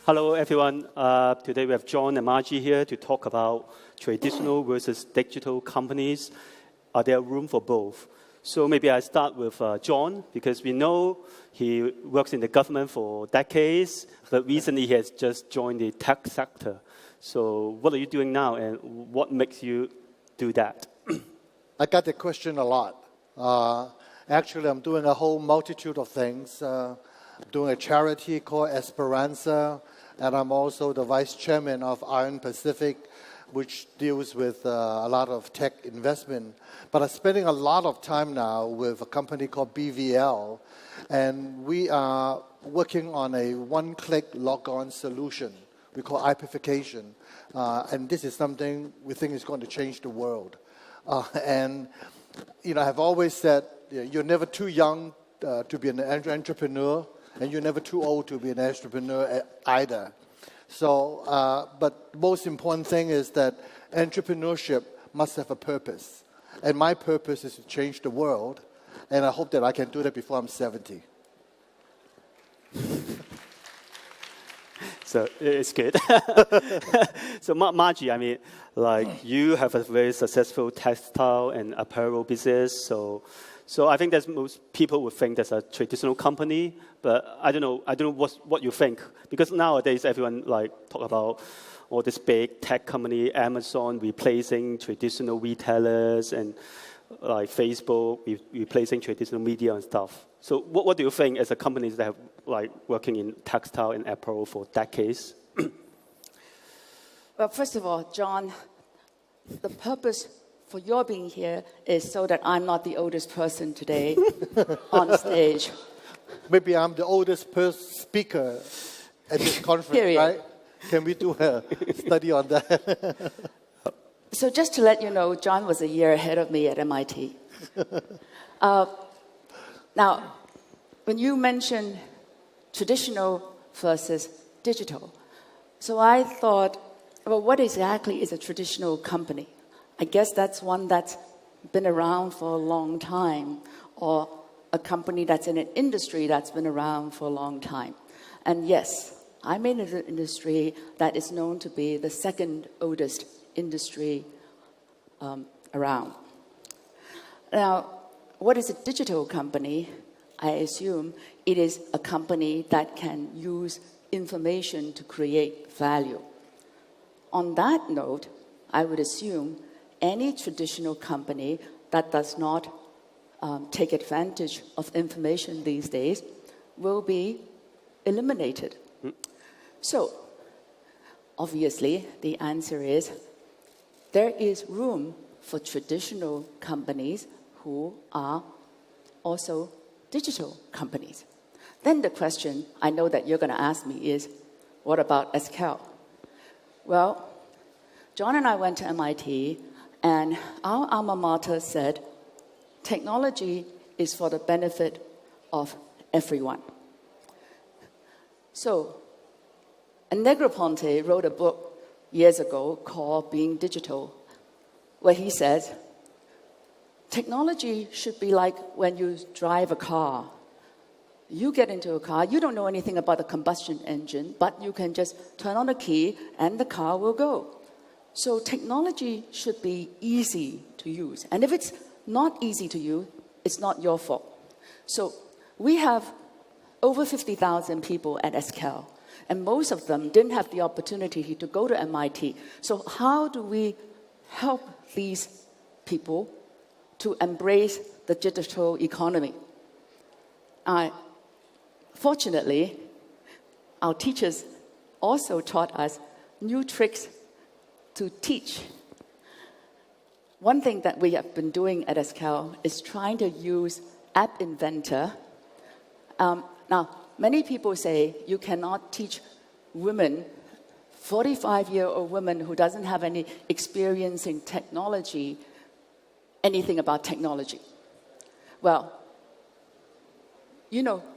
Hello, everyone. Today we have John and Marjorie here to talk about traditional versus digital companies. Are there room for both? So maybe I start with John, because we know he works in the government for decades, but recently he has just joined the tech sector. So what are you doing now, and what makes you do that? I got the question a lot. Actually, I'm doing a whole multitude of things. I'm doing a charity called Esperanza, and I'm also the vice chairman of Iron Pacific, which deals with a lot of tech investment. But I'm spending a lot of time now with a company called BVL, and we are working on a one-click log-on solution we call apification. And this is something we think is going to change the world. And, I've always said, you're never too young to be an entrepreneur, and you're never too old to be an entrepreneur either. So, but the most important thing is that entrepreneurship must have a purpose. And my purpose is to change the world, and I hope that I can do that before I'm 70. So it's good. So Marjorie, you have a very successful textile and apparel business. So I think that most people would think that's a traditional company, but I don't know what you think, because nowadays everyone talk about all this big tech company, Amazon replacing traditional retailers, and Facebook replacing traditional media and stuff. So what do you think as a company that have working in textile and apparel for decades? Well, first of all, John, the purpose for your being here is so that I'm not the oldest person today on stage. Maybe I'm the oldest speaker at this conference, Period. Right? Can we do a study on that? So just to let you know, John was a year ahead of me at MIT. Now, when you mentioned traditional versus digital, so I thought, well, what exactly is a traditional company? I guess that's one that's been around for a long time, or a company that's in an industry that's been around for a long time. And yes, I'm in an industry that is known to be the second oldest industry around. Now, what is a digital company? I assume it is a company that can use information to create value. On that note, I would assume any traditional company that does not take advantage of information these days will be eliminated. So, obviously, the answer is there is room for traditional companies who are also digital companies. Then the question I know that you're going to ask me is, what about Esquel? Well, John and I went to MIT, and our alma mater said, technology is for the benefit of everyone. So, Negroponte wrote a book years ago called Being Digital, where he says, technology should be like when you drive a car. You get into a car, you don't know anything about the combustion engine, but you can just turn on the key and the car will go. So technology should be easy to use. And if it's not easy to use, it's not your fault. So we have over 50,000 people at Esquel, and most of them didn't have the opportunity to go to MIT. So how do we help these people to embrace the digital economy? Fortunately, our teachers also taught us new tricks to teach. One thing that we have been doing at Esquel is trying to use App Inventor. Now, many people say you cannot teach women, 45-year-old women who doesn't have any experience in technology, anything about technology. Well,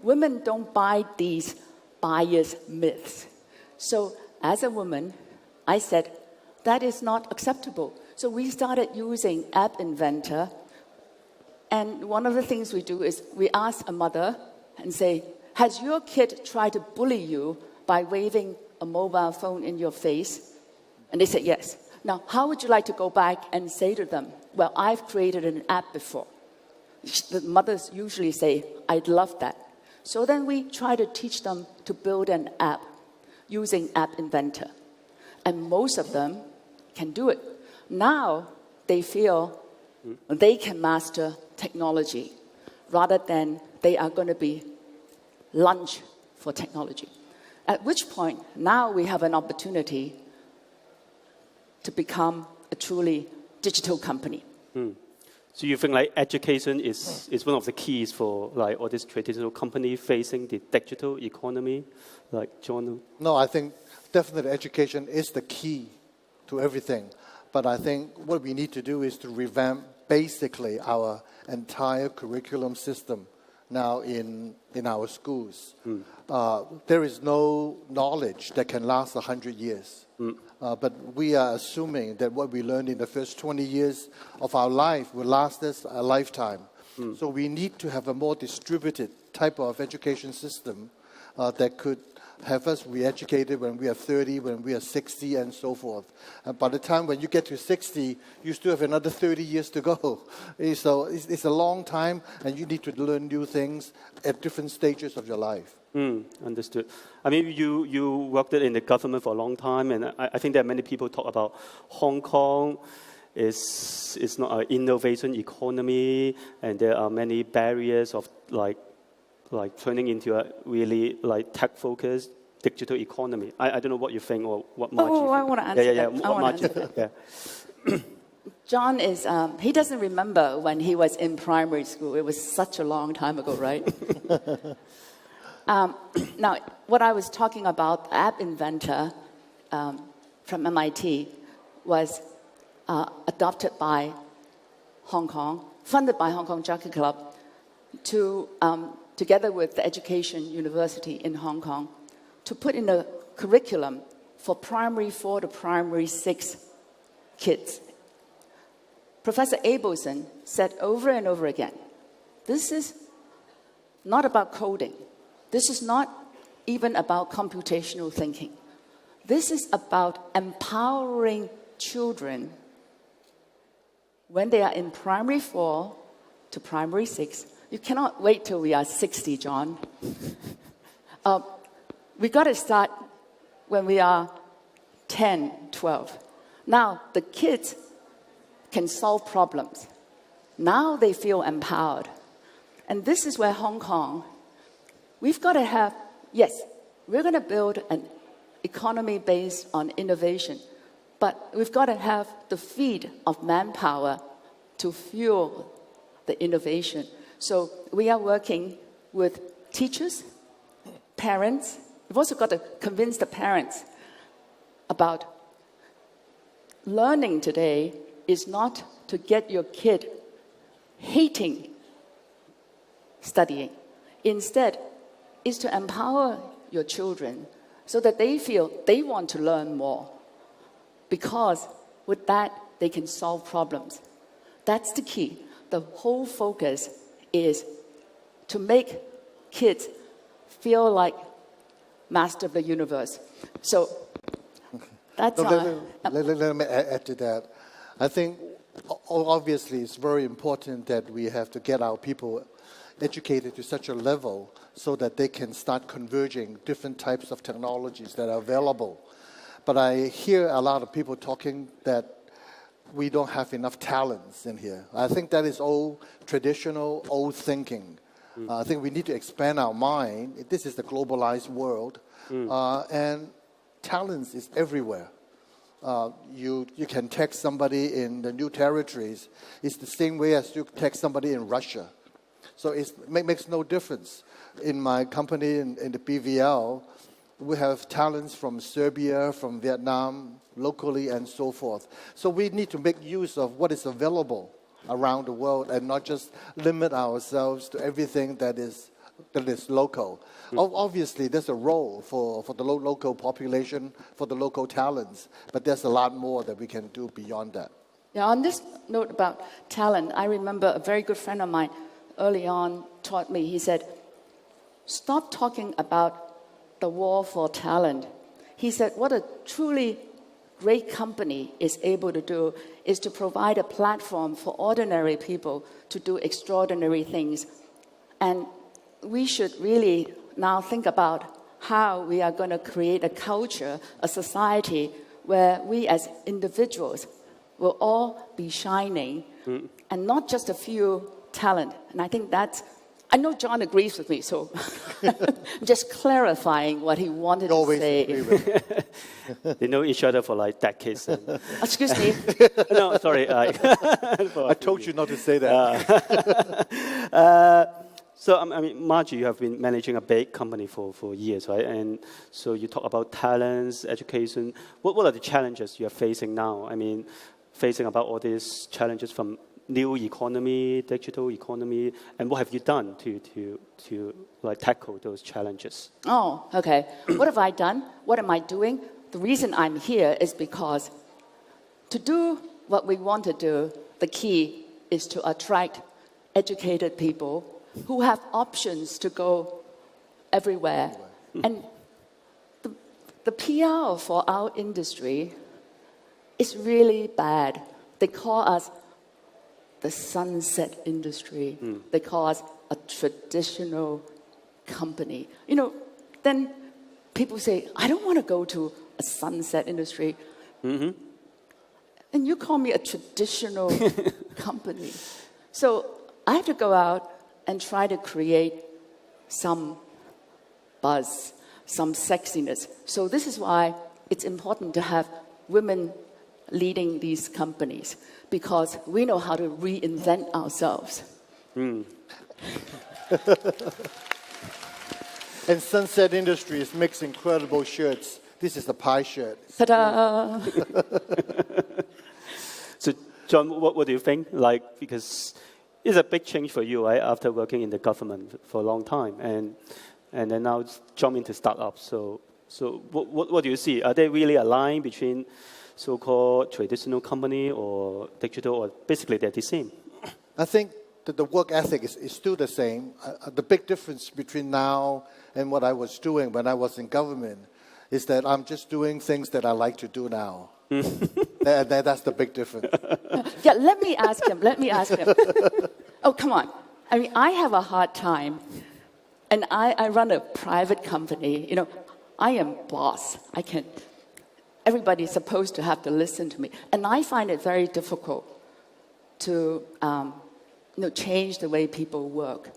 women don't buy these bias myths. So as a woman, I said, that is not acceptable. So we started using App Inventor. And one of the things we do is we ask a mother and say, has your kid tried to bully you by waving a mobile phone in your face? And they said yes. Now, how would you like to go back and say to them, well, I've created an app before? The mothers usually say, I'd love that. So then we try to teach them to build an app using App Inventor. And most of them can do it. Now they feel they can master technology rather than they are going to be lunch for technology. At which point, now we have an opportunity to become a truly digital company. So you think like education is one of the keys for like all this traditional company facing the digital economy, like John? No, I think definitely education is the key to everything. But I think what we need to do is to revamp basically our entire curriculum system now in our schools. There is no knowledge that can last 100 years. But we are assuming that what we learned in the first 20 years of our life will last us a lifetime. So we need to have a more distributed type of education system that could have us re-educated when we are 30, when we are 60, and so forth. And by the time when you get to 60, you still have another 30 years to go. So it's a long time, and you need to learn new things at different stages of your life. Understood. I mean, you worked in the government for a long time, and I think that many people talk about Hong Kong is not an innovation economy, and there are many barriers of like turning into a really like tech-focused digital economy. I don't know what you think or what Marjorie I want to answer that. What Marjorie think? Yeah. John is, he doesn't remember when he was in primary school. It was such a long time ago, right? Now, what I was talking about, App Inventor from MIT was adopted by Hong Kong, funded by Hong Kong Jacky Club, to together with the Education University in Hong Kong, to put in a curriculum for primary 4 to primary 6 kids. Professor Abelson said over and over again, this is not about coding. This is not even about computational thinking. This is about empowering children when they are in primary 4 to primary 6. You cannot wait till we are 60, John. We got to start when we are 10, 12. Now, the kids can solve problems. Now they feel empowered. And this is where Hong Kong, we've got to have, yes, we're going to build an economy based on innovation, but we've got to have the feed of manpower to fuel the innovation. So we are working with teachers, parents. We've also got to convince the parents about learning today is not to get your kid hating studying. Instead, is to empower your children so that they feel they want to learn more. Because with that, they can solve problems. That's the key. The whole focus is to make kids feel like master of the universe. So that's let me add to that. I think obviously it's very important that we have to get our people educated to such a level so that they can start converging different types of technologies that are available. But I hear a lot of people talking that we don't have enough talents in here. I think that is old, traditional, old thinking. I think we need to expand our mind. This is the globalized world, and talents is everywhere. You can text somebody in the new territories. It's the same way as you text somebody in Russia. So it makes no difference. In my company, in the BVL, we have talents from Serbia, from Vietnam, locally, and so forth. So we need to make use of what is available around the world and not just limit ourselves to everything that is local. Obviously, there's a role for the local population, for the local talents, but there's a lot more that we can do beyond that. Yeah, on this note about talent, I remember a very good friend of mine early on taught me, he said, stop talking about the war for talent. he said what a truly great company is able to do is to provide a platform for ordinary people to do extraordinary things. And we should really now think about how we are going to create a culture, a society, where we as individuals will all be shining, and not just a few talent. And I think that's, I know John agrees with me, so I'm just clarifying what he wanted to say. They know each other for like decades. Excuse me. No, sorry. I told you not to say that. So, I mean, Marjorie, you have been managing a big company for years, right? And so you talk about talents, education. What are the challenges you are facing now? I mean, facing about all these challenges from new economy, digital economy, and what have you done to like tackle those challenges? Oh, okay. What have I done? What am I doing? The reason I'm here is because to do what we want to do, the key is to attract educated people who have options to go everywhere. And the PR for our industry is really bad. They call us the sunset industry. They call us a traditional company. You know, then people say, I don't want to go to a sunset industry. And you call me a traditional company. So I have to go out and try to create some buzz, some sexiness. So this is why it's important to have women leading these companies, because we know how to reinvent ourselves. And Sunset Industries makes incredible shirts. This is the pie shirt. Ta-da! So, John, what do you think? Like, because it's a big change for you, right? After working in the government for a long time, and then now jump into startups. So what do you see? Are they really aligned between so-called traditional company or digital, or basically they're the same? I think that the work ethic is still the same. The big difference between now and what I was doing when I was in government is that I'm just doing things that I like to do now. That's the big difference. Yeah, let me ask him. Oh, come on. I mean, I have a hard time, and I run a private company. You know, I am boss. Everybody's supposed to have to listen to me. And I find it very difficult to change the way people work.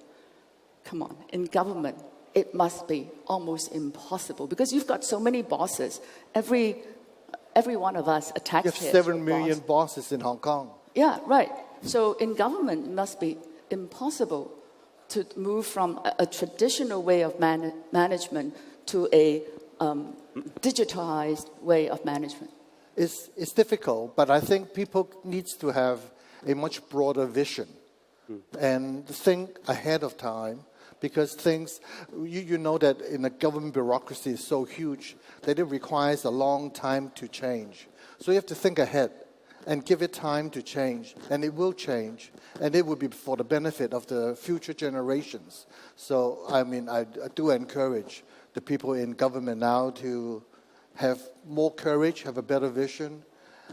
Come on, in government, it must be almost impossible because you've got so many bosses. Every one of us, a taxpayer. You have 7 million bosses in Hong Kong. Yeah, right. So in government, it must be impossible to move from a traditional way of management to a digitized way of management. It's difficult, but I think people need to have a much broader vision and think ahead of time, because things, you know that in a government bureaucracy is so huge that it requires a long time to change. So you have to think ahead and give it time to change, and it will change, and it will be for the benefit of the future generations. So, I mean, I do encourage the people in government now to have more courage, have a better vision,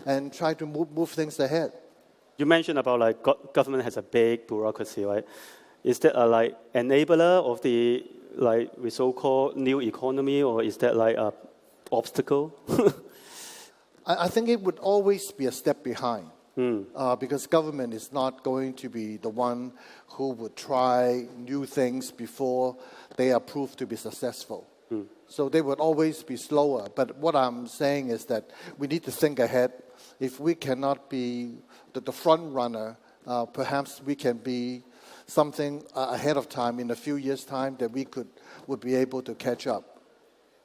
and try to move things ahead. You mentioned about like government has a big bureaucracy, right? Is that a like enabler of the like we so-called new economy, or is that like a obstacle? I think it would always be a step behind, because government is not going to be the one who would try new things before they are proved to be successful. So they would always be slower. But what I'm saying is that we need to think ahead. If we cannot be the front runner, perhaps we can be something ahead of time in a few years' time that would be able to catch up.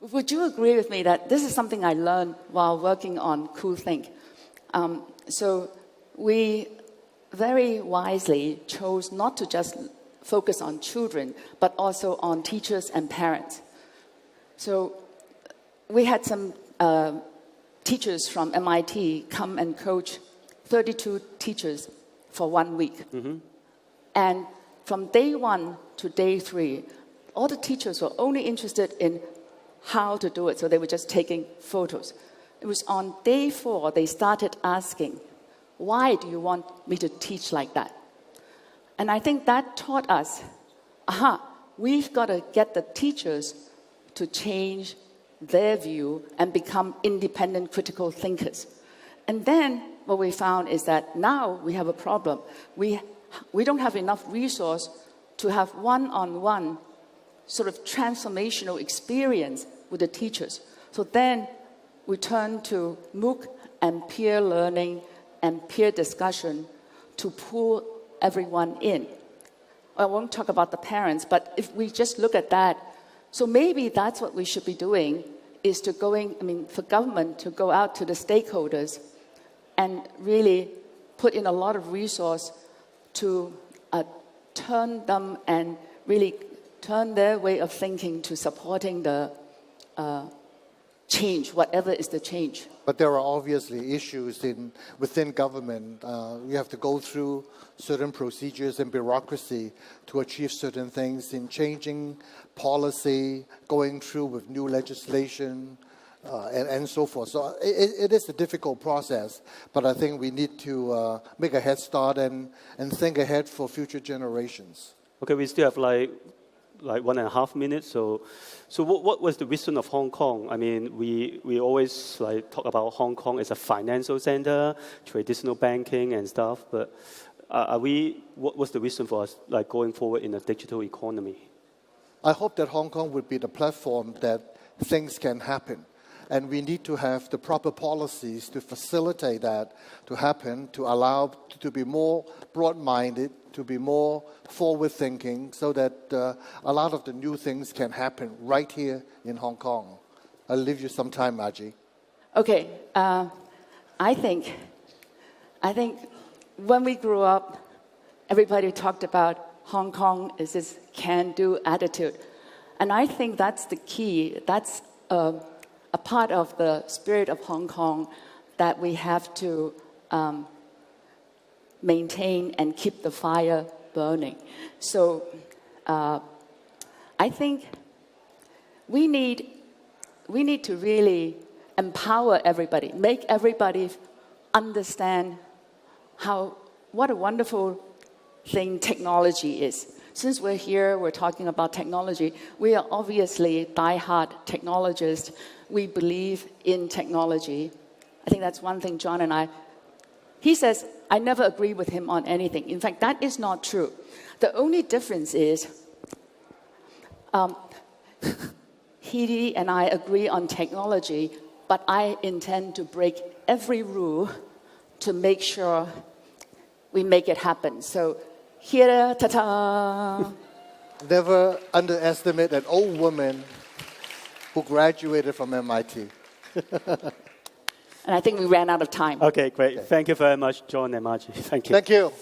Would you agree with me that this is something I learned while working on Cool Think? So we very wisely chose not to just focus on children, but also on teachers and parents. So we had some teachers from MIT come and coach 32 teachers for 1 week. And from day 1 to day 3, all the teachers were only interested in how to do it. So they were just taking photos. It was on day 4 they started asking, why do you want me to teach like that? And I think that taught us, we've got to get the teachers to change their view and become independent critical thinkers. And then what we found is that now we have a problem. We don't have enough resource to have one-on-one sort of transformational experience with the teachers. So then we turn to MOOC and peer learning and peer discussion to pull everyone in. I won't talk about the parents, but if we just look at that, so maybe that's what we should be doing, is to for government to go out to the stakeholders and really put in a lot of resource to turn them and really turn their way of thinking to supporting the change, whatever is the change. But there are obviously issues within government. You have to go through certain procedures and bureaucracy to achieve certain things in changing policy, going through with new legislation, and so forth. So it is a difficult process, but I think we need to make a head start and think ahead for future generations. Okay, we still have like 1.5 minutes. So what was the vision of Hong Kong? I mean, we always talk about Hong Kong as a financial center, traditional banking and stuff. But what was the vision for us, going forward in a digital economy? I hope that Hong Kong would be the platform that things can happen. And we need to have the proper policies to facilitate that to happen, to allow to be more broad-minded, to be more forward-thinking, so that a lot of the new things can happen right here in Hong Kong. I'll leave you some time, Marjorie. Okay, I think when we grew up, everybody talked about Hong Kong is this can-do attitude. And I think that's the key. That's a part of the spirit of Hong Kong that we have to maintain and keep the fire burning. So I think we need to really empower everybody, make everybody understand what a wonderful thing technology is. Since we're here, we're talking about technology. We are obviously die-hard technologists. We believe in technology. I think that's one thing John and he says, I never agree with him on anything. In fact, that is not true. The only difference is he and I agree on technology, but I intend to break every rule to make sure we make it happen. So here, ta-ta! Never underestimate an old woman who graduated from MIT. And I think we ran out of time. Okay, great. Thank you very much, John and Marjorie. Thank you. Thank you.